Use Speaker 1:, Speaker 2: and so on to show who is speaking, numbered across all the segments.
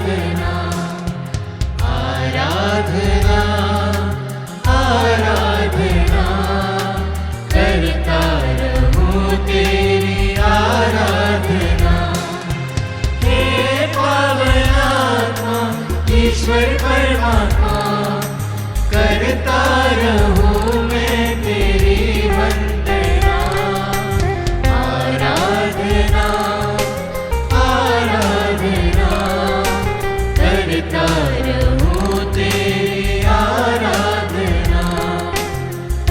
Speaker 1: आराधना आराधना आराधना करता रहूं तेरी आराधना। हे पावन आत्मा ईश्वर परमात्मा करता रहूं मैं तेरी वंदना। आराधना आराधना करता रहूं तेरी आराधना।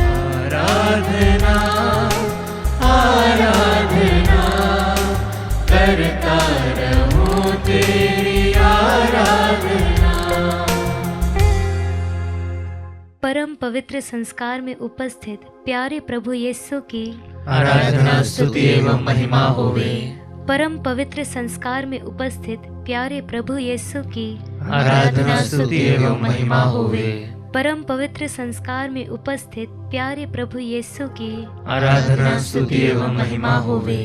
Speaker 1: आराधना आराधना करता रहूं तेरी आराधना।
Speaker 2: परम पवित्र संस्कार में उपस्थित प्यारे प्रभु यीशु की
Speaker 1: आराधना स्तुति एवं महिमा होवे।
Speaker 2: परम पवित्र संस्कार में उपस्थित प्यारे प्रभु यीशु की
Speaker 1: आराधना स्तुति एवं महिमा होवे।
Speaker 2: परम पवित्र संस्कार में उपस्थित प्यारे प्रभु यीशु की
Speaker 1: आराधना स्तुति एवं महिमा होवे।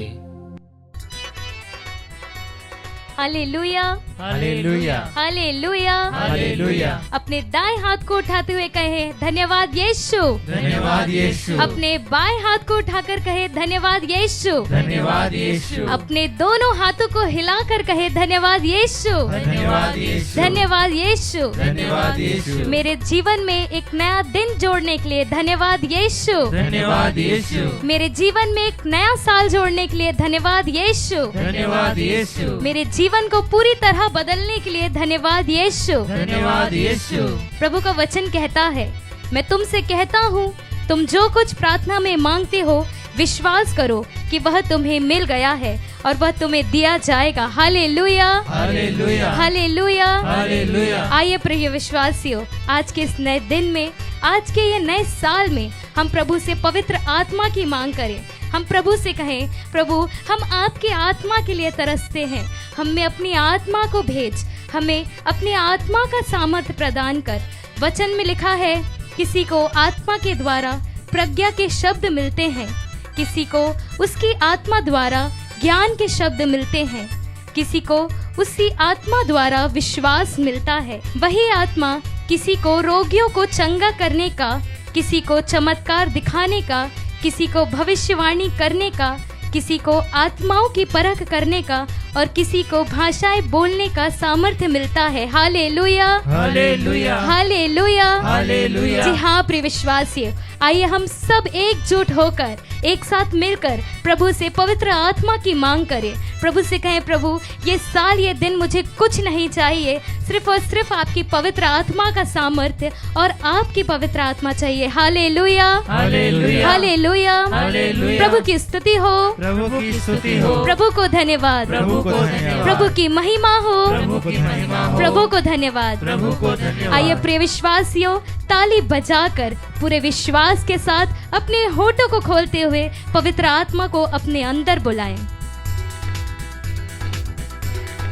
Speaker 2: हालेलुया
Speaker 1: हालेलुया
Speaker 2: हालेलुया
Speaker 1: हालेलुया।
Speaker 2: अपने दाएं हाथ को उठाते हुए कहे धन्यवाद यीशु।
Speaker 1: धन्यवाद यीशु।
Speaker 2: अपने बाएं हाथ को उठाकर कहे धन्यवाद यीशु।
Speaker 1: धन्यवाद यीशु।
Speaker 2: अपने दोनों हाथों को हिलाकर कहे धन्यवाद यीशु।
Speaker 1: धन्यवाद यीशु।
Speaker 2: धन्यवाद यीशु।
Speaker 1: धन्यवाद यीशु।
Speaker 2: मेरे जीवन में एक नया दिन जोड़ने के लिए धन्यवाद यीशु।
Speaker 1: धन्यवाद यीशु।
Speaker 2: मेरे जीवन में एक नया साल जोड़ने के लिए धन्यवाद यीशु।
Speaker 1: धन्यवाद यीशु।
Speaker 2: मेरे जीवन को पूरी तरह बदलने के लिए धन्यवाद यीशु।
Speaker 1: धन्यवाद यीशु।
Speaker 2: प्रभु का वचन कहता है, मैं तुमसे कहता हूँ, तुम जो कुछ प्रार्थना में मांगते हो विश्वास करो कि वह तुम्हें मिल गया है और वह तुम्हें दिया जाएगा। हालेलुया
Speaker 1: हालेलुया
Speaker 2: हालेलुया
Speaker 1: हालेलुया।
Speaker 2: आइए प्रिय विश्वासियों, आज के इस नए दिन में, आज के ये नए साल में हम प्रभु से पवित्र आत्मा की मांग करें। हम प्रभु से कहें, प्रभु हम आपकी आत्मा के लिए तरसते हैं, हमें अपनी आत्मा को भेज, हमें अपनी आत्मा का सामर्थ्य प्रदान कर। वचन में लिखा है, किसी को आत्मा के द्वारा प्रज्ञा के शब्द मिलते हैं, किसी को उसकी आत्मा द्वारा ज्ञान के शब्द मिलते हैं, किसी को उसी आत्मा द्वारा विश्वास मिलता है। वही आत्मा किसी को रोगियों को चंगा करने का, किसी को चमत्कार दिखाने का, किसी को भविष्यवाणी करने का, किसी को आत्माओं की परख करने का और किसी को भाषाएं बोलने का सामर्थ्य मिलता है। हालेलुया
Speaker 1: हालेलुया
Speaker 2: हालेलुया
Speaker 1: हालेलुया।
Speaker 2: जी हाँ प्रिय विश्वासियों, आइए हम सब एकजुट होकर एक साथ मिलकर प्रभु से पवित्र आत्मा की मांग करें। प्रभु से कहें, प्रभु ये साल, ये दिन मुझे कुछ नहीं चाहिए, सिर्फ और सिर्फ आपकी पवित्र आत्मा का सामर्थ्य और आपकी पवित्र आत्मा चाहिए। हालेलुया
Speaker 1: हालेलुया
Speaker 2: हालेलुया।
Speaker 1: हालेलुया।
Speaker 2: प्रभु की स्तुति हो,
Speaker 1: प्रभु की स्तुति हो,
Speaker 2: प्रभु को धन्यवाद,
Speaker 1: प्रभु को धन्यवाद,
Speaker 2: प्रभु की महिमा हो,
Speaker 1: प्रभु की महिमा हो,
Speaker 2: प्रभु को धन्यवाद,
Speaker 1: प्रभु को धन्यवाद।
Speaker 2: आइए प्रिय विश्वासियों, ताली बजाकर पूरे विश्वास के साथ अपने होठों को खोलते हुए पवित्र आत्मा को अपने अंदर बुलाएं।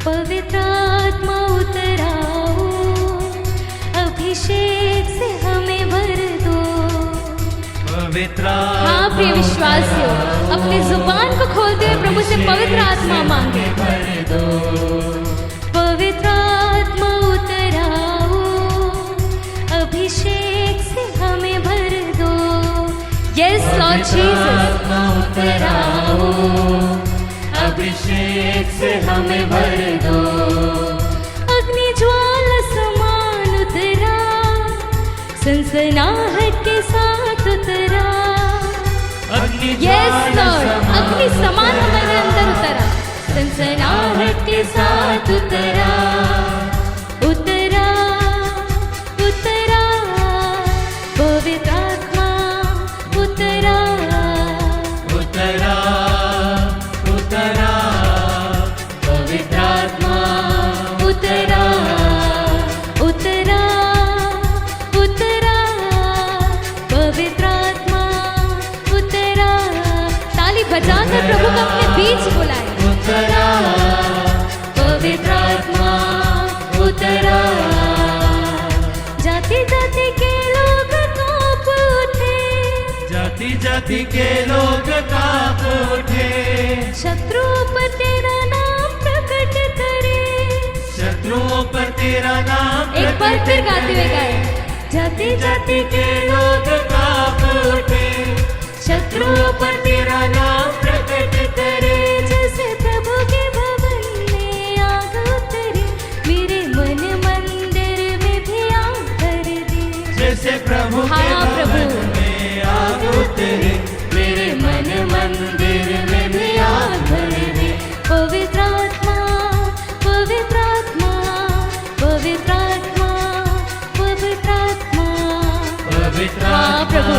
Speaker 2: पवित्र आत्मा उतराओ, अभिषेक से हमें भर दो।
Speaker 1: पवित्र
Speaker 2: हाँ प्रिय विश्वासियों, अपनी जुबान को खोलते हुए प्रभु से पवित्र आत्मा मांगे। पवित्र आत्मा उतराओ, अभिषेक से हमें भर दो। यस लॉर्ड जीसस,
Speaker 1: उतराओ, अभिषेक से हमें भर दो।
Speaker 2: अग्नि ज्वाला समान उतरा, सनसनाहट के साथ उतरा। यस लॉर्ड, अग्नि समान हमारे अंदर उतरा, सनसनाहट के साथ उतरा। उतरा उतरा पवित्र आत्मा उतरा।
Speaker 1: उतरा उतरा पवित्र आत्मा
Speaker 2: उतरा उतरा उतरा पवित्र आत्मा उतरा। ताली बजाकर प्रभु को अपने बीच बुलाए।
Speaker 1: उतरा पवित्र आत्मा उतरा।
Speaker 2: जाति जाति के लोग कांप उठे,
Speaker 1: जाति जाति के लोग कांप उठे।
Speaker 2: शत्रु पर तेरा नाम प्रकट करे,
Speaker 1: शत्रु शत्रुओं पर तेरा नाम
Speaker 2: एक बार फिर गाते हुए गाए। जाति जाति के लोग
Speaker 1: कांप उठे,
Speaker 2: शत्रुओं पर
Speaker 1: तेरा नाम प्रकट करे।
Speaker 2: जैसे प्रभु के भवन में आग उतरे, मेरे मन मंदिर में भी आग भर दे।
Speaker 1: जैसे प्रभु के
Speaker 2: हाँ, प्रभु।
Speaker 1: भवन में आग उतरे, मेरे मन मंदिर में भी आग भर दे।
Speaker 2: पवित्र आत्मा, पवित्र आत्मा, पवित्र आत्मा, पवित्र आत्मा।
Speaker 1: पवित्र
Speaker 2: हाँ, प्रभु।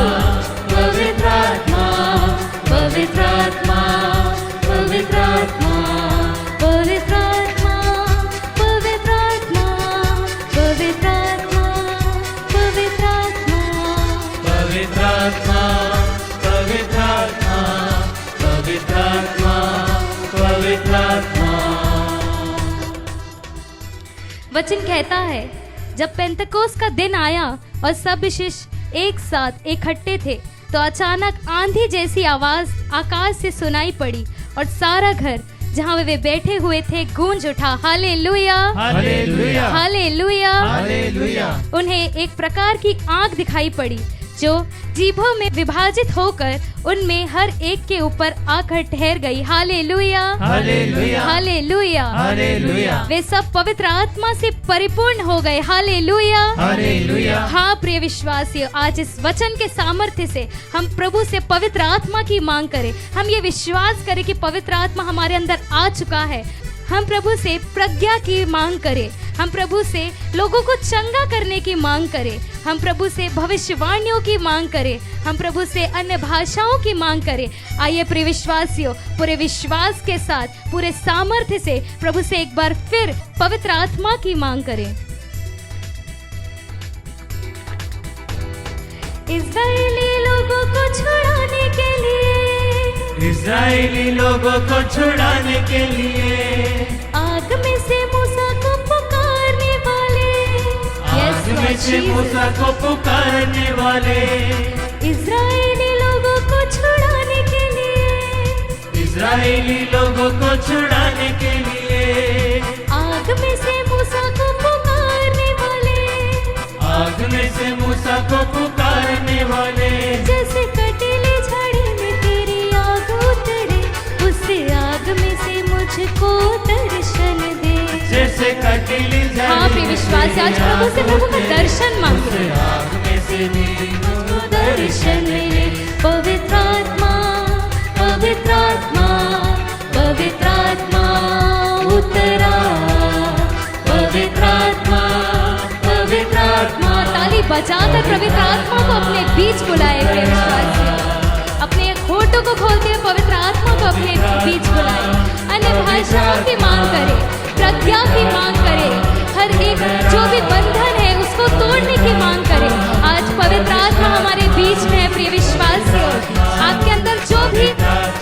Speaker 1: पवित्र आत्मा, पवित्र आत्मा, पवित्र आत्मा,
Speaker 2: पवित्र आत्मा, पवित्र आत्मा, पवित्र आत्मा, पवित्र आत्मा।
Speaker 1: पवित्र आत्मा, पवित्र आत्मा, पवित्र आत्मा, पवित्र आत्मा।
Speaker 2: वचन कहता है, जब पेंतकोस का दिन आया और सब शिष्य एक साथ इकट्ठे थे, तो अचानक आंधी जैसी आवाज आकाश से सुनाई पड़ी और सारा घर जहाँ वे बैठे हुए थे गूंज उठा। हालेलुया,
Speaker 1: हालेलुया,
Speaker 2: हालेलुया,
Speaker 1: हालेलुया।
Speaker 2: उन्हें एक प्रकार की आग दिखाई पड़ी जो जीभों में विभाजित होकर उनमें हर एक के ऊपर आकर ठहर गई। हालेलुया,
Speaker 1: हालेलुया,
Speaker 2: हालेलुया,
Speaker 1: हालेलुया।
Speaker 2: वे सब पवित्र आत्मा से परिपूर्ण हो गए। हालेलुया,
Speaker 1: हालेलुया।
Speaker 2: हाँ प्रिय विश्वासियों, आज इस वचन के सामर्थ्य से हम प्रभु से पवित्र आत्मा की मांग करें। हम ये विश्वास करें कि पवित्र आत्मा हमारे अंदर आ चुका है। हम प्रभु से प्रज्ञा की मांग करें। हम प्रभु से लोगों को चंगा करने की मांग करें। हम प्रभु से भविष्यवाणियों की मांग करें। हम प्रभु से अन्य भाषाओं की मांग करें। आइए प्रिय विश्वासियों, पूरे विश्वास के साथ, पूरे सामर्थ्य से प्रभु से एक बार फिर पवित्र आत्मा की मांग करें। इस्राएली लोगों को छुड़ाने के लिए,
Speaker 1: इस्राएली लोगों को छुड़ाने के लिए
Speaker 2: आग में से मूसा को पुकारने वाले,
Speaker 1: आग में से मूसा को पुकारने वाले,
Speaker 2: इस्राएली लोगों को छुड़ाने के लिए,
Speaker 1: इस्राएली लोगों को छुड़ाने के लिए
Speaker 2: आग में से मूसा को पुकारने वाले,
Speaker 1: आग में से मूसा को पुकारने वाले।
Speaker 2: जैसे कटीली झाड़ी में तेरी आग उतरे, उस आग में से मुझको दर्शन दे।
Speaker 1: जैसे कटीली झाड़ी
Speaker 2: हाँ प्रिय विश्वास, आज प्रभु से प्रभु का दर्शन मांगे।
Speaker 1: आग में से मुझको
Speaker 2: दर्शन मिले। पवित्र आत्मा, पवित्र आत्मा, पवित्र आत्मा उतरा, पवित्र आत्मा, पवित्र आत्मा। ताली बजाकर पवित्र आत्मा को अपने बीच बुलाए। प्रिय विश्वासियों, अपने होठों को खोलते हुए पवित्र आत्मा को अपने बीच बुलाए। अन्य भाषाओं की मांग करे, प्रज्ञा की मांग करे, हर एक जो भी बंधन है उसको तोड़ने की मांग करे। आज पवित्र आत्मा हमारे बीच में है। प्रिय विश्वासियों, आपके अंदर जो भी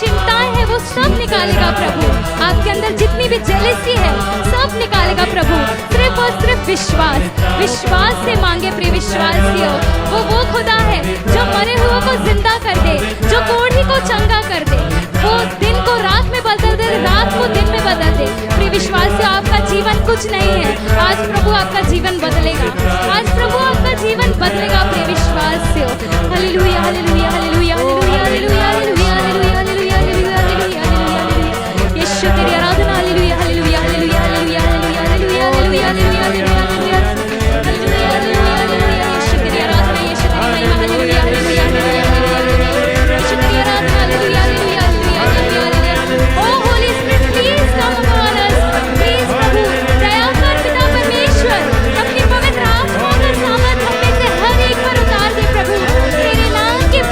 Speaker 2: चिंताएं हैं वो सब निकालेगा प्रभु। आपके अंदर जितनी भी जेलसी है सब निकालेगा प्रभु। सिर्फ और सिर्फ विश्वास से मांगे। प्रिय विश्वासियों, वो खुदा है जो मरे हुए को जिंदा कर दे, जो कोढ़ी को चंगा कर दे, वो दिन को रात में बदल दे, रात को दिन में बदल दे। प्रिय विश्वासियों, आपका जीवन कुछ नहीं है, आज प्रभु आपका जीवन बदलेगा। आज प्रभु आपका जीवन बदलेगा। प्रिय विश्वासियों, हालेलुया, हालेलुया, हालेलुया, हालेलुया, हालेलुया, हालेलुया, हालेलुया, हालेलुया, हालेलुया, हालेलुया, हालेलुया। यीशु तेरी आराधना। हालेलुया, हालेलुया, हालेलुया, हालेलुया, हालेलुया, हालेलुया, हालेलुया, हालेलुया, हालेलुया, हालेलुया, हालेलुया, हालेलुया। यीशु तेरी आराधना, यीशु तेरी महिमा। हालेलुया, हालेलुया, हालेलुया, हालेलुया, यीशु तेरी आराधना। हालेलुया, हालेलुया, हालेलुया, हालेलुया। O holy Spirit, please come upon us. Please प्रभु, दया कर पिता परमेश्वर, अपनी पवित्र आत्मा का सामर्थ हम में से हर एक पर उतार दे प्रभु। तेरे नाम के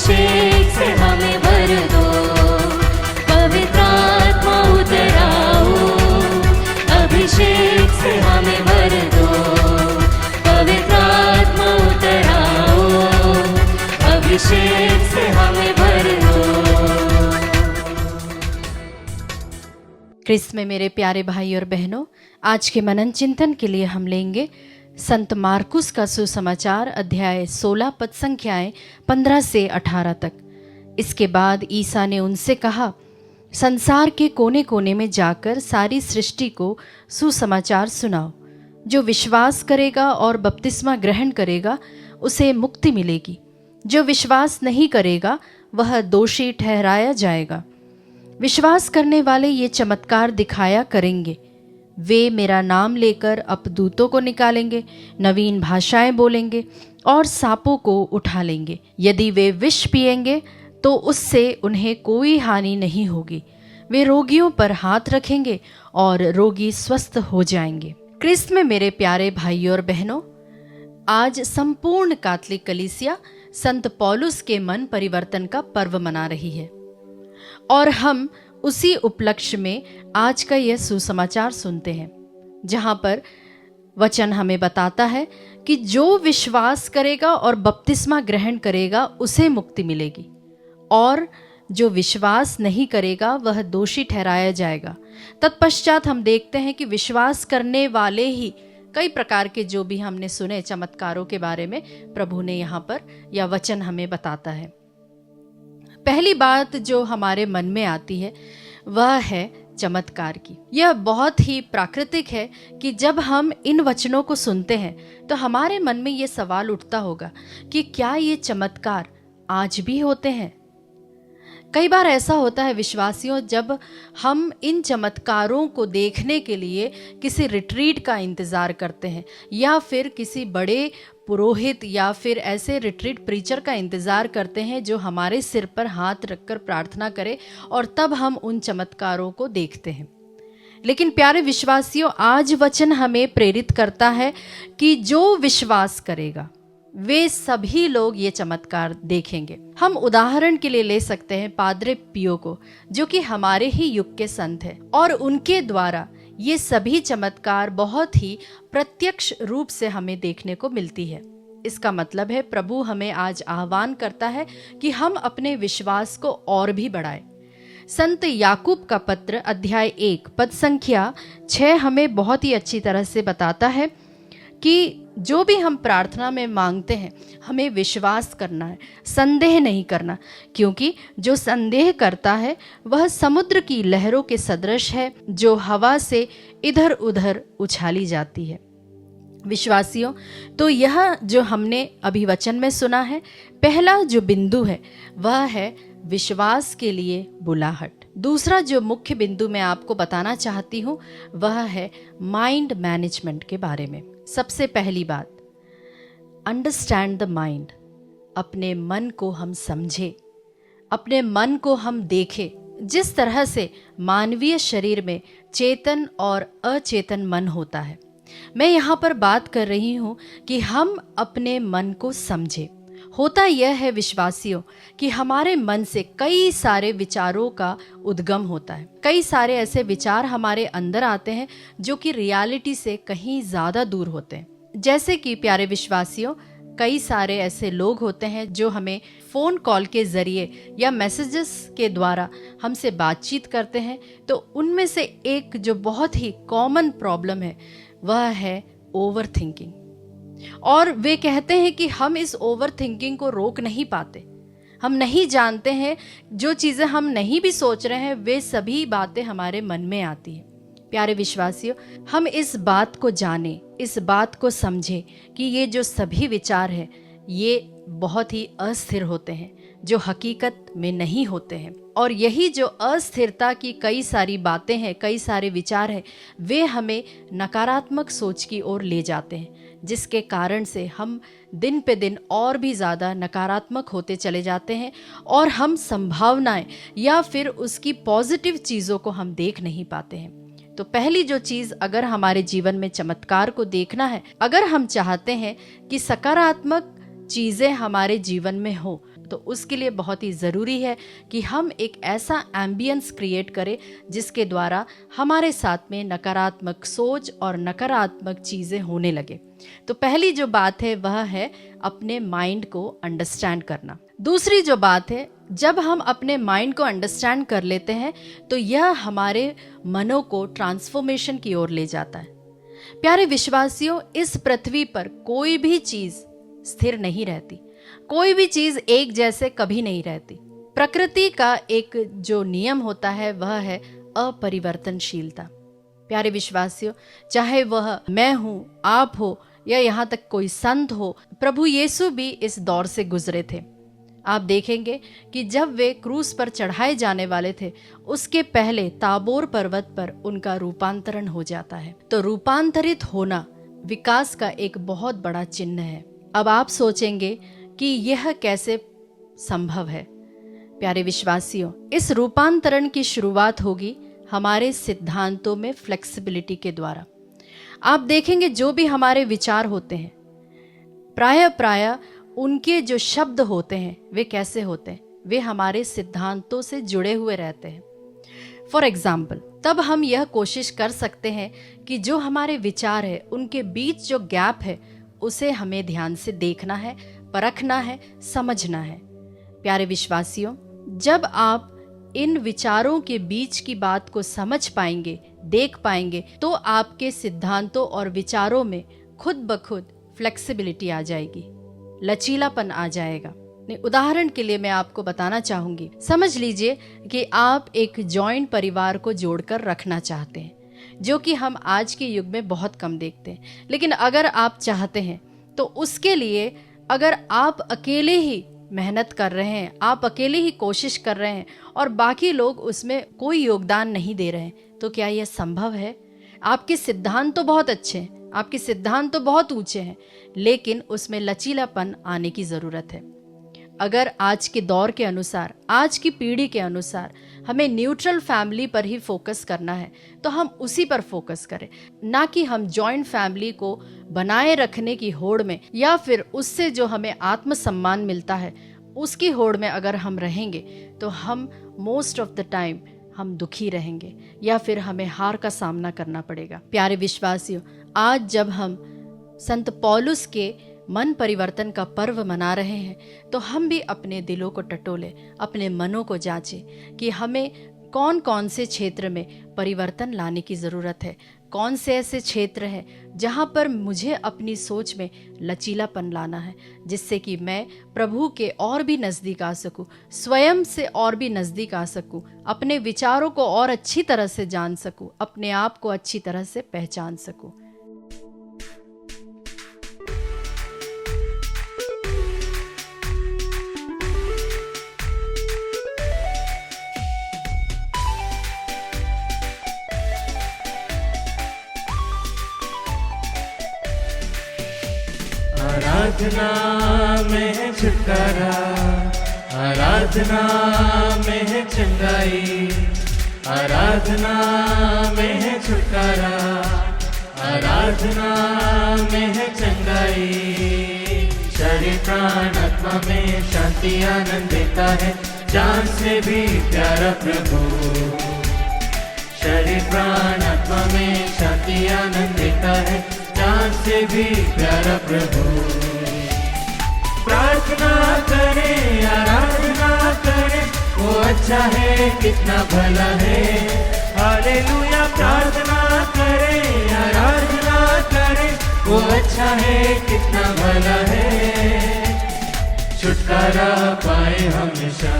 Speaker 1: अभिषेक से हमें भर दो, पवित्र आत्मा उतर आओ, अभिषेक से हमें भर दो, पवित्र आत्मा उतर आओ, अभिषेक से हमें भर दो।
Speaker 3: क्रिस्त में मेरे प्यारे भाई और बहनों, आज के मनन चिंतन के लिए हम लेंगे संत मार्कुस का सुसमाचार अध्याय 16 पद संख्याएं 15 से 18 तक। इसके बाद ईसा ने उनसे कहा, संसार के कोने कोने में जाकर सारी सृष्टि को सुसमाचार सुनाओ। जो विश्वास करेगा और बपतिस्मा ग्रहण करेगा उसे मुक्ति मिलेगी, जो विश्वास नहीं करेगा वह दोषी ठहराया जाएगा। विश्वास करने वाले ये चमत्कार दिखाया करेंगे, वे मेरा नाम लेकर अपदूतों को निकालेंगे, नवीन भाषाएं बोलेंगे और सांपों को उठा लेंगे। यदि वे विष पिएंगे तो उससे उन्हें कोई हानि नहीं होगी। वे रोगियों पर हाथ रखेंगे और रोगी स्वस्थ हो जाएंगे। क्रिस्त में मेरे प्यारे भाइयों और बहनों, आज संपूर्ण कैथोलिक कलीसिया संत पौलुस के मन परिवर्तन का पर्व मना रही है और हम उसी उपलक्ष्य में आज का यह सुसमाचार सुनते हैं, जहां पर वचन हमें बताता है कि जो विश्वास करेगा और बपतिस्मा ग्रहण करेगा उसे मुक्ति मिलेगी और जो विश्वास नहीं करेगा वह दोषी ठहराया जाएगा। तत्पश्चात हम देखते हैं कि विश्वास करने वाले ही कई प्रकार के जो भी हमने सुने चमत्कारों के बारे में प्रभु ने यहाँ पर यह वचन हमें बताता है। पहली बात जो हमारे मन में आती है वह है चमत्कार की। यह बहुत ही प्राकृतिक है कि जब हम इन वचनों को सुनते हैं तो हमारे मन में ये सवाल उठता होगा कि क्या ये चमत्कार आज भी होते हैं। कई बार ऐसा होता है विश्वासियों, जब हम इन चमत्कारों को देखने के लिए किसी रिट्रीट का इंतज़ार करते हैं या फिर किसी बड़े पुरोहित या फिर ऐसे रिट्रीट प्रीचर का इंतज़ार करते हैं जो हमारे सिर पर हाथ रखकर प्रार्थना करे और तब हम उन चमत्कारों को देखते हैं। लेकिन प्यारे विश्वासियों, आज वचन हमें प्रेरित करता है कि जो विश्वास करेगा वे सभी लोग ये चमत्कार देखेंगे। हम उदाहरण के लिए ले सकते हैं पाद्रे पियो को, जो कि हमारे ही युग के संत हैं और उनके द्वारा ये सभी चमत्कार बहुत ही प्रत्यक्ष रूप से हमें देखने को मिलती है। इसका मतलब है प्रभु हमें आज आह्वान करता है कि हम अपने विश्वास को और भी बढ़ाएं। संत याकूब का पत्र अध्याय 1 पद संख्या 6 हमें बहुत ही अच्छी तरह से बताता है कि जो भी हम प्रार्थना में मांगते हैं हमें विश्वास करना है, संदेह नहीं करना, क्योंकि जो संदेह करता है वह समुद्र की लहरों के सदृश है जो हवा से इधर उधर उछाली जाती है। विश्वासियों, तो यह जो हमने अभी वचन में सुना है, पहला जो बिंदु है वह है विश्वास के लिए बुलाहट। दूसरा जो मुख्य बिंदु मैं आपको बताना चाहती हूँ वह है माइंड मैनेजमेंट के बारे में। सबसे पहली बात, अंडरस्टैंड द माइंड। अपने मन को हम समझें, अपने मन को हम देखें। जिस तरह से मानवीय शरीर में चेतन और अचेतन मन होता है, मैं यहाँ पर बात कर रही हूँ कि हम अपने मन को समझें। होता यह है विश्वासियों कि हमारे मन से कई सारे विचारों का उद्गम होता है। कई सारे ऐसे विचार हमारे अंदर आते हैं जो कि रियलिटी से कहीं ज़्यादा दूर होते हैं। जैसे कि प्यारे विश्वासियों, कई सारे ऐसे लोग होते हैं जो हमें फ़ोन कॉल के ज़रिए या मैसेजेस के द्वारा हमसे बातचीत करते हैं। तो उनमें से एक जो बहुत ही कॉमन प्रॉब्लम है वह है ओवर थिंकिंग। और वे कहते हैं कि हम इस ओवर थिंकिंग को रोक नहीं पाते। हम नहीं जानते हैं, जो चीज़ें हम नहीं भी सोच रहे हैं वे सभी बातें हमारे मन में आती हैं। प्यारे विश्वासियों, हम इस बात को जानें, इस बात को समझें कि ये जो सभी विचार हैं ये बहुत ही अस्थिर होते हैं, जो हकीकत में नहीं होते हैं। और यही जो अस्थिरता की कई सारी बातें हैं, कई सारे विचार हैं, वे हमें नकारात्मक सोच की ओर ले जाते हैं, जिसके कारण से हम दिन पे दिन और भी ज़्यादा नकारात्मक होते चले जाते हैं और हम संभावनाएं या फिर उसकी पॉजिटिव चीज़ों को हम देख नहीं पाते हैं। तो पहली जो चीज़, अगर हमारे जीवन में चमत्कार को देखना है, अगर हम चाहते हैं कि सकारात्मक चीज़ें हमारे जीवन में हो, तो उसके लिए बहुत ही ज़रूरी है कि हम एक ऐसा एम्बियंस क्रिएट करें जिसके द्वारा हमारे साथ में नकारात्मक सोच और नकारात्मक चीज़ें होने लगे। तो पहली जो बात है वह है अपने माइंड को अंडरस्टैंड करना। दूसरी जो बात है, जब हम अपने माइंड को अंडरस्टैंड कर लेते हैं तो यह हमारे मनों को ट्रांसफॉर्मेशन की ओर ले जाता है। प्यारे विश्वासियों, इस पृथ्वी पर कोई भी चीज़ स्थिर नहीं रहती, कोई भी चीज एक जैसे कभी नहीं रहती। प्रकृति का एक जो नियम होता है वह है अपरिवर्तनशीलता। प्यारे विश्वासियों, चाहे वह मैं हूं, आप हो या यहाँ तक कोई संत हो, प्रभु यीशु भी इस दौर से गुजरे थे। आप देखेंगे कि जब वे क्रूस पर चढ़ाए जाने वाले थे उसके पहले ताबोर पर्वत पर उनका रूपांतरण हो जाता है। तो रूपांतरित होना विकास का एक बहुत बड़ा चिन्ह है। अब आप सोचेंगे कि यह कैसे संभव है। प्यारे विश्वासियों, इस रूपांतरण की शुरुआत होगी हमारे सिद्धांतों में फ्लेक्सिबिलिटी के द्वारा। आप देखेंगे जो भी हमारे विचार होते हैं, प्राय उनके जो शब्द होते हैं वे कैसे होते हैं, वे हमारे सिद्धांतों से जुड़े हुए रहते हैं। फॉर एग्जाम्पल, तब हम यह कोशिश कर सकते हैं कि जो हमारे विचार है उनके बीच जो गैप है उसे हमें ध्यान से देखना है, परखना है, समझना है। प्यारे विश्वासियों, जब आप इन विचारों के बीच की बात को समझ पाएंगे, देख पाएंगे, तो आपके सिद्धांतों और विचारों में खुद ब खुद फ्लेक्सिबिलिटी आ जाएगी, लचीलापन आ जाएगा। उदाहरण के लिए मैं आपको बताना चाहूंगी, समझ लीजिए कि आप एक जॉइंट परिवार को जोड़कर रखना चाहते हैं, जो कि हम आज के युग में बहुत कम देखते हैं। लेकिन अगर आप चाहते हैं तो उसके लिए अगर आप अकेले ही मेहनत कर रहे हैं, आप अकेले ही कोशिश कर रहे हैं और बाकी लोग उसमें कोई योगदान नहीं दे रहे हैं, तो क्या यह संभव है? आपके सिद्धांत तो बहुत अच्छे हैं, आपके सिद्धांत तो बहुत ऊंचे हैं, लेकिन उसमें लचीलापन आने की ज़रूरत है। अगर आज के दौर के अनुसार, आज की पीढ़ी के अनुसार हमें न्यूट्रल फैमिली पर ही फोकस करना है तो हम उसी पर फोकस करें, ना कि हम जॉइंट फैमिली को बनाए रखने की होड़ में या फिर उससे जो हमें आत्मसम्मान मिलता है उसकी होड़ में अगर हम रहेंगे तो हम मोस्ट ऑफ द टाइम हम दुखी रहेंगे या फिर हमें हार का सामना करना पड़ेगा। प्यारे विश्वासियों, आज जब हम संत पौलुस के मन परिवर्तन का पर्व मना रहे हैं तो हम भी अपने दिलों को टटोले, अपने मनों को जांचें कि हमें कौन कौन से क्षेत्र में परिवर्तन लाने की ज़रूरत है, कौन से ऐसे क्षेत्र हैं जहाँ पर मुझे अपनी सोच में लचीलापन लाना है, जिससे कि मैं प्रभु के और भी नज़दीक आ सकूं, स्वयं से और भी नज़दीक आ सकूं, अपने विचारों को और अच्छी तरह से जान सकूं, अपने आप को अच्छी तरह से पहचान सकूं।
Speaker 1: आराधना में है छुटकारा, आराधना में है चंगाई, आराधना में है छुटकारा, आराधना में है चंगाई। शरीर प्राण आत्मा में शांति आनंद देता है, जान से भी प्यारा प्रभु। शरीर प्राण आत्मा में शांति आनंद देता है, जान से भी प्यारा प्रभु। प्रार्थना करें, आराधना करें, वो अच्छा है, कितना भला है। हालेलुया। प्रार्थना करें, आराधना करें, वो अच्छा है, कितना भला है। छुटकारा पाए हमेशा,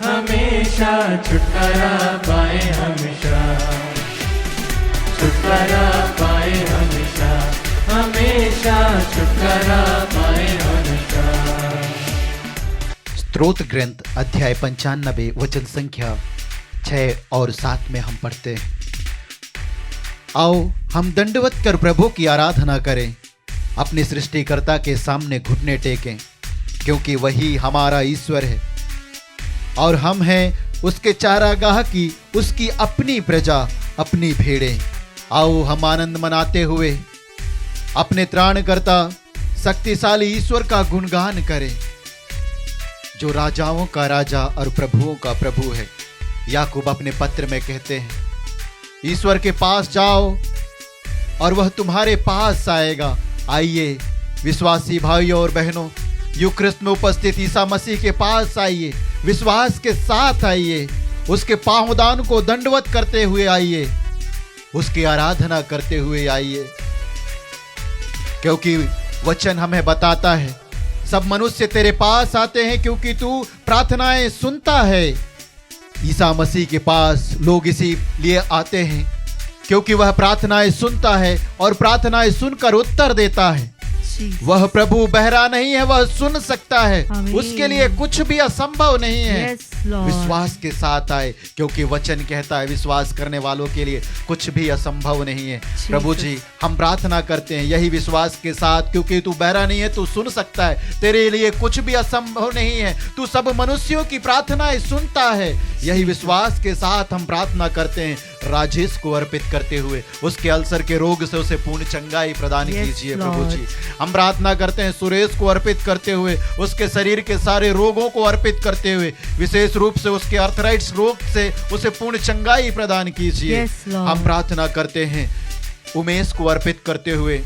Speaker 1: हमेशा छुटकारा पाए हमेशा, छुटकारा पाए हमेशा, हमेशा छुटकारा पाए हमेशा।
Speaker 4: स्तोत्र ग्रंथ अध्याय 95 वचन संख्या 6 और 7 में हम पढ़ते हैं, आओ हम दंडवत कर प्रभु की आराधना करें, अपने सृष्टिकर्ता के सामने घुटने टेकें, क्योंकि वही हमारा ईश्वर है और हम हैं उसके चारागाह की, उसकी अपनी प्रजा, अपनी भेड़ें। आओ हम आनंद मनाते हुए अपने त्राणकर्ता शक्तिशाली ईश्वर का गुणगान करें। जो राजाओं का राजा और प्रभुओं का प्रभु है। याकूब अपने पत्र में कहते हैं, ईश्वर के पास जाओ और वह तुम्हारे पास आएगा। आइए विश्वासी भाइयों और बहनों, यूक्रिस्ट में उपस्थित ईसा मसीह के पास आइए, विश्वास के साथ आइए, उसके पांवदान को दंडवत करते हुए आइए, उसकी आराधना करते हुए आइए, क्योंकि वचन हमें बताता है सब मनुष्य तेरे पास आते हैं क्योंकि तू प्रार्थनाएं सुनता है। ईसा मसीह के पास लोग इसीलिए आते हैं क्योंकि वह प्रार्थनाएं सुनता है और प्रार्थनाएं सुनकर उत्तर देता है। वह प्रभु बहरा नहीं है, वह सुन सकता है, उसके लिए कुछ भी असंभव नहीं है। विश्वास के साथ आए, क्योंकि वचन कहता है विश्वास करने वालों के लिए कुछ भी असंभव नहीं है। प्रभु जी, हम प्रार्थना करते हैं यही विश्वास के साथ, क्योंकि तू बहरा नहीं है, तू सुन सकता है, तेरे लिए कुछ भी असंभव नहीं है, तू सब मनुष्यों की प्रार्थनाएं सुनता है। यही विश्वास के साथ हम प्रार्थना करते हैं। राजेश को अर्पित करते हुए उसके अल्सर के रोग से उसे पूर्ण चंगाई प्रदान कीजिए प्रभु जी। हम प्रार्थना करते हैं सुरेश को अर्पित करते हुए, उसके शरीर के सारे रोगों को अर्पित करते हुए, विशेष रूप से उसके आर्थराइटिस रोग से उसे पूर्ण चंगाई प्रदान कीजिए। हम प्रार्थना करते हैं उमेश को अर्पित करते हुए,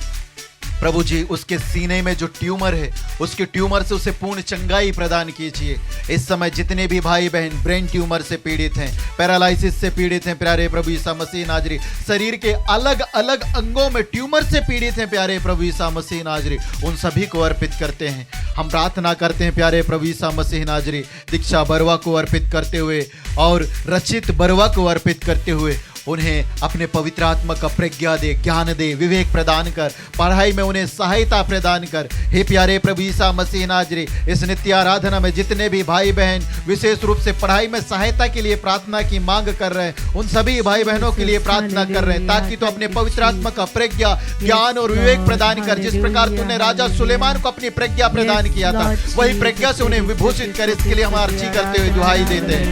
Speaker 4: प्रभु जी उसके सीने में जो ट्यूमर है, उसके ट्यूमर से उसे पूर्ण चंगाई प्रदान कीजिए। इस समय जितने भी भाई बहन ब्रेन ट्यूमर से पीड़ित हैं, पैरालिसिस से पीड़ित हैं, प्यारे प्रभु यीशु मसीह नाजरी, शरीर के अलग अलग अंगों में ट्यूमर से पीड़ित हैं, प्यारे प्रभु यीशु मसीह नाजरी, उन सभी को अर्पित करते हैं। हम प्रार्थना करते हैं प्यारे प्रभु यीशु मसीह नाजरी, दीक्षा बरवा को अर्पित करते हुए और रचित बरवा को अर्पित करते हुए, उन्हें अपने पवित्र आत्मा का प्रज्ञा दे, ज्ञान दे, विवेक प्रदान कर, पढ़ाई में उन्हें सहायता प्रदान कर। हे प्यारे प्रभु यीशु मसीह नाजरी, इस नित्य आराधना में जितने भी भाई बहन विशेष रूप से पढ़ाई में सहायता के लिए प्रार्थना की मांग कर रहे हैं, उन सभी भाई बहनों के लिए प्रार्थना कर रहे हैं, ताकि तो अपने पवित्र आत्मा का प्रज्ञा, ज्ञान और विवेक प्रदान कर। जिस प्रकार तूने राजा सुलेमान को अपनी प्रज्ञा प्रदान किया था, वही प्रज्ञा से उन्हें विभूषित कर। इसके लिए हम अर्जी करते हुए दुहाई देते हैं।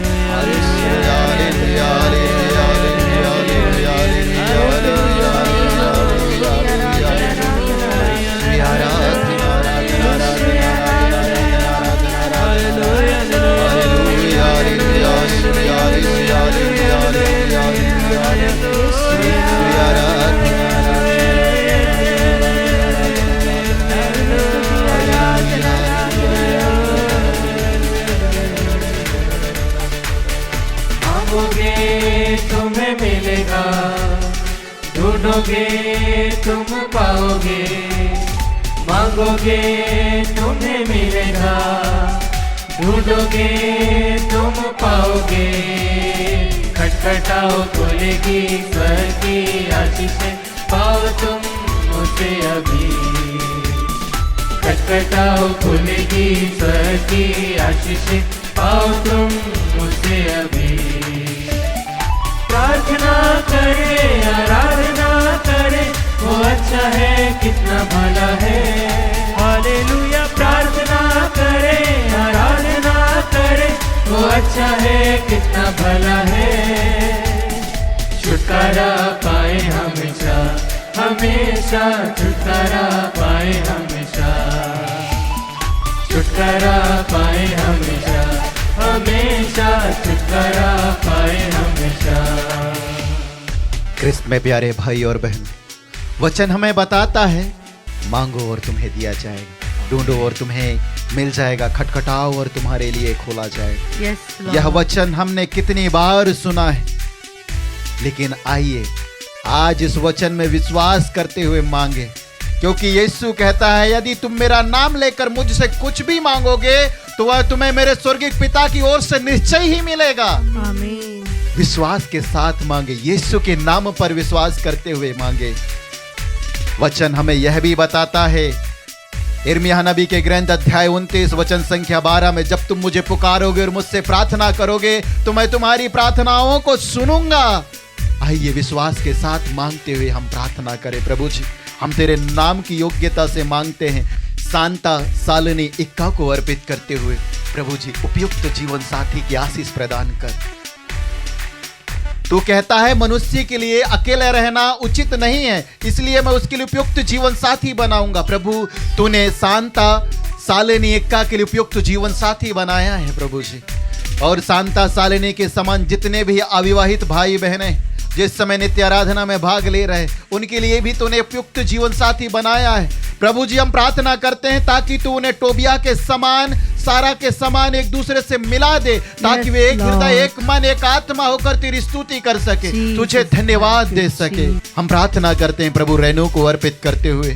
Speaker 1: तुम्हें मिलेगा, ढूंढोगे तुम पाओगे, मांगोगे तुम्हें मिलेगा, ढूंढोगे तुम पाओगे, खटखटाओ खुलेगी स्वर की आशीषें, पाओ तुम उसे अभी, खटखटाओ खुलेगी स्वर की आशीषें, पाओ तुम उसे अभी। प्रार्थना करे, आराधना करे, वो अच्छा है कितना भला है। हालेलुया। प्रार्थना करे, आराधना करे, वो अच्छा है कितना भला है। छुटकारा पाए हमेशा, हमेशा छुटकारा पाए हमेशा, छुटकारा पाए हमेशा, हमेशा छुटकारा पाए हमेशा।
Speaker 4: क्रिस्त में प्यारे भाई और बहन, वचन हमें बताता है मांगो और तुम्हें दिया जाएगा, ढूंढो और तुम्हें मिल जाएगा, खटखटाओ और तुम्हारे लिए खोला जाएगा। यह वचन हमने कितनी बार सुना है, लेकिन आइए आज इस वचन में विश्वास करते हुए मांगे, क्योंकि यीशु कहता है यदि तुम मेरा नाम लेकर मुझसे कुछ भी मांगोगे तो वह तुम्हें मेरे स्वर्गीय पिता की ओर से निश्चय ही मिलेगा।
Speaker 3: आमीन।
Speaker 4: विश्वास के साथ मांगे, यीशु के नाम पर विश्वास करते हुए मांगे। वचन हमें यह भी बताता है यिर्मयाह नबी के ग्रंथ अध्याय 29 वचन संख्या 12 में, जब तुम मुझे पुकारोगे और मुझसे प्रार्थना करोगे तो मैं तुम्हारी प्रार्थनाओं को सुनूंगा। आइए विश्वास के साथ मांगते हुए हम प्रार्थना करें। प्रभु जी, हम तेरे नाम की योग्यता से मांगते हैं, शांता सालनी इक्का को अर्पित करते हुए प्रभु जी उपयुक्त जीवन साथी की आशीष प्रदान कर। तू कहता है मनुष्य के लिए अकेले रहना उचित नहीं है, इसलिए मैं उसके लिए उपयुक्त जीवन साथी बनाऊंगा। प्रभु, तूने शांता सालेनी एक्का के लिए उपयुक्त जीवन साथी बनाया है प्रभु जी। और शांता सालेनी के समान जितने भी अविवाहित भाई बहनें जिस समय नित्य आराधना में भाग ले रहे, उनके लिए भी तूने उपयुक्त जीवन साथी बनाया है प्रभु जी। हम प्रार्थना करते हैं ताकि तू उन्हें टोबिया के समान, सारा के समान एक दूसरे से मिला दे, ताकि वे एक हृदय, एक मन, एक आत्मा होकर तेरी स्तुति कर सके, तुझे धन्यवाद दे सके। हम प्रार्थना करते हैं प्रभु रेनू को अर्पित करते हुए,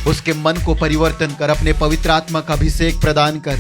Speaker 4: उसके मन को परिवर्तन कर, अपने पवित्र आत्मा का अभिषेक प्रदान कर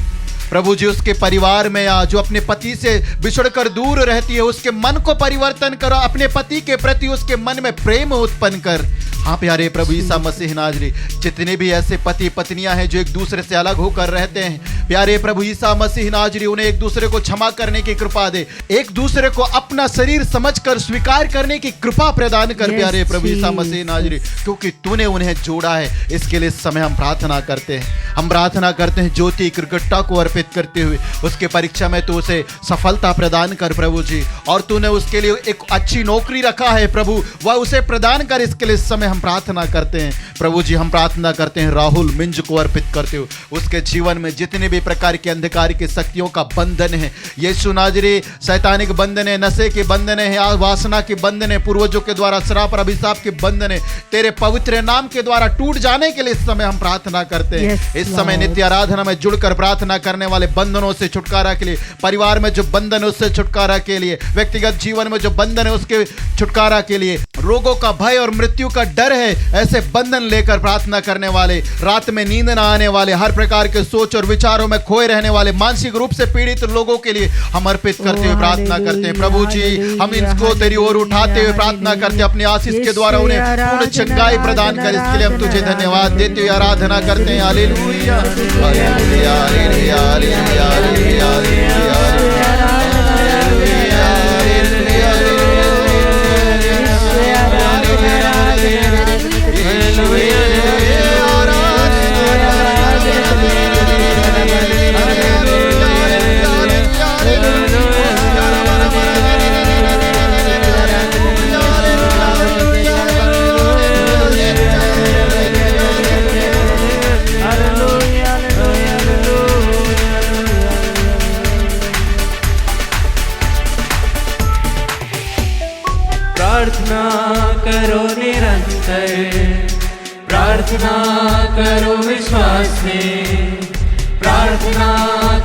Speaker 4: प्रभु जी। उसके परिवार में आ जो अपने पति से बिछड़कर दूर रहती है, उसके मन को परिवर्तन करो, अपने पति के प्रति उसके मन में प्रेम उत्पन्न कर। हाँ प्यारे प्रभु ईसा मसीह नाजरी, जितने भी ऐसे पति पत्नियां हैं जो एक दूसरे से अलग होकर रहते हैं, प्यारे प्रभु ईसा मसीह नाजरी उन्हें एक दूसरे को क्षमा करने की कृपा दे, एक दूसरे को अपना शरीर समझकर स्वीकार करने की कृपा प्रदान कर प्यारे प्रभु ईसा मसीह नाजरी, क्योंकि तूने उन्हें जोड़ा है। इसके लिए इस समय हम प्रार्थना करते हैं। हम प्रार्थना करते हैं ज्योति क्रिकेटा को अर्पित करते हुए, उसके परीक्षा में तू उसे सफलता प्रदान कर प्रभु जी, और तूने उसके लिए एक अच्छी नौकरी रखा है प्रभु, वह उसे प्रदान कर। इसके लिए इस समय हम प्रार्थना करते हैं प्रभु जी। हम प्रार्थना करते हैं राहुल मिंज को अर्पित करते हुए, उसके जीवन में जितने भी प्रकार के अंधकार की शक्तियों का बंधन है, यीशु नाजरी, शैतानिक बंधन है, नशे के बंधन है, वासना के बंधन है, पूर्वजों के द्वारा श्राप और अभिशाप के बंधन है, तेरे पवित्र नाम के द्वारा टूट जाने के लिए इस समय हम प्रार्थना करते हैं। इस समय नित्य आराधना में जुड़कर प्रार्थना करने वाले बंधनों से छुटकारा के लिए, परिवार में जो बंधन है उससे छुटकारा के लिए, व्यक्तिगत जीवन में जो बंधन है उसके छुटकारा के लिए, रोगों का भय और मृत्यु का डर है, ऐसे बंधन लेकर प्रार्थना करने वाले, रात में नींद न आने वाले, हर प्रकार के सोच और विचारों में खोए रहने वाले, मानसिक रूप से पीड़ित लोगों के लिए हम अर्पित करते हुए प्रार्थना करते हैं प्रभु जी। हम इनको तेरी ओर उठाते हुए प्रार्थना करते हैं, अपने आशीष के द्वारा उन्हें पूर्ण चंगाई प्रदान कर। इसके लिए हम तुझे धन्यवाद देते हुए आराधना करते हैं। हालेलुया हालेलुया हालेलुया हालेलुया हालेलुया
Speaker 1: प्रार्थना करो निरंतर, प्रार्थना करो विश्वास में, प्रार्थना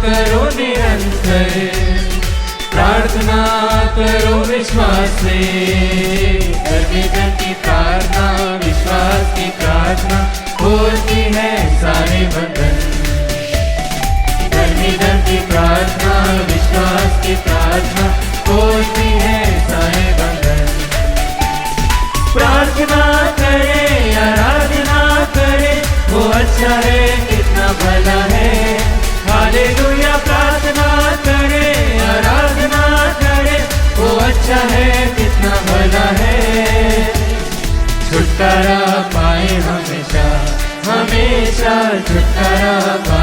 Speaker 1: करो निरंतर, प्रार्थना करो विश्वास में। धर्म की प्रार्थना, विश्वास की प्रार्थना होती है सारे बंधन। धर्म की प्रार्थना, विश्वास की प्रार्थना होती है सारे बंधन। प्रार्थना करे, आराधना करे, वो अच्छा है, कितना भला है। हालेलुया। प्रार्थना करे, आराधना करे, वो अच्छा है, कितना भला है। छुटकारा पाए हमेशा, हमेशा छुटकारा पाए।